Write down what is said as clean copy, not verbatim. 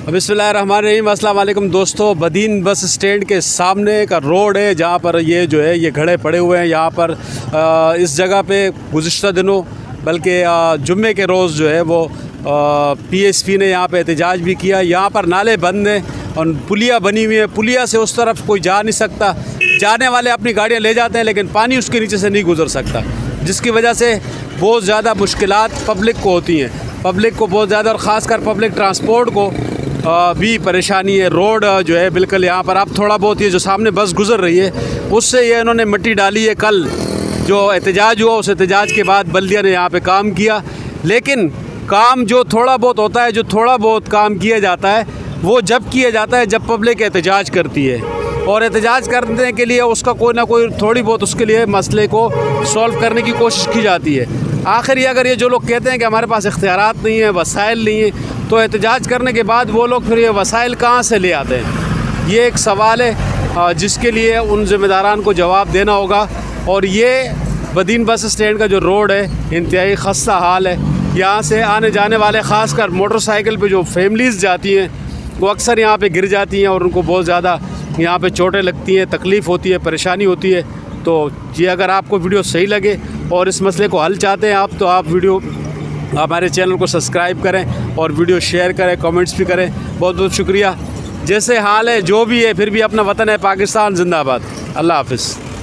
बिस्मिल्लाहिर्रहमानिर्रहीम। अस्सलाम वालेकुम दोस्तों, बदीन बस स्टैंड के सामने का रोड है जहाँ पर ये जो है ये घड़े पड़े हुए हैं। यहाँ पर इस जगह पे गुज़िश्ता दिनों बल्कि जुम्मे के रोज़ जो है वो PSP ने यहाँ पे एहतजाज भी किया। यहाँ पर नाले बंद हैं और पुलिया बनी हुई है। पुलिया से उस तरफ कोई जा नहीं सकता। जाने वाले अपनी गाड़ियाँ ले जाते हैं लेकिन पानी उसके नीचे से नहीं गुज़र सकता, जिसकी वजह से बहुत ज़्यादा मुश्किलात पब्लिक को होती हैं। पब्लिक को बहुत ज़्यादा और ख़ासकर पब्लिक ट्रांसपोर्ट को भी परेशानी है। रोड जो है बिल्कुल यहाँ पर अब थोड़ा बहुत ये जो सामने बस गुज़र रही है उससे ये इन्होंने मिट्टी डाली है। कल जो एहतजाज हुआ उस एहतजाज के बाद बल्दिया ने यहाँ पे काम किया, लेकिन काम जो थोड़ा बहुत होता है, जो थोड़ा बहुत काम किया जाता है वो जब किया जाता है जब पब्लिक एहतजाज करती है, और एहतजाज करने के लिए उसका कोई ना कोई थोड़ी बहुत उसके लिए मसले को सॉल्व करने की कोशिश की जाती है। आखिर ये अगर ये जो लोग कहते हैं कि हमारे पास इख्तियारात नहीं है, वसाइल नहीं है, तो एहतजाज करने के बाद वो लोग फिर ये वसाइल कहाँ से ले आते हैं? ये एक सवाल है जिसके लिए उन ज़िम्मेदारान को जवाब देना होगा। और ये बदीन बस स्टैंड का जो रोड है इंतहाई खस्ता हाल है। यहाँ से आने जाने वाले ख़ासकर मोटरसाइकिल पे जो फैमिलीज़ जाती हैं वो अक्सर यहाँ पे गिर जाती हैं और उनको बहुत ज़्यादा यहाँ पे चोटें लगती हैं, तकलीफ़ होती है, परेशानी होती है। तो ये अगर आपको वीडियो सही लगे और इस मसले को हल चाहते हैं आप, तो आप हमारे चैनल को सब्सक्राइब करें और वीडियो शेयर करें, कमेंट्स भी करें। बहुत बहुत शुक्रिया। जैसे हाल है जो भी है, फिर भी अपना वतन है पाकिस्तान जिंदाबाद। अल्लाह हाफ़िज़।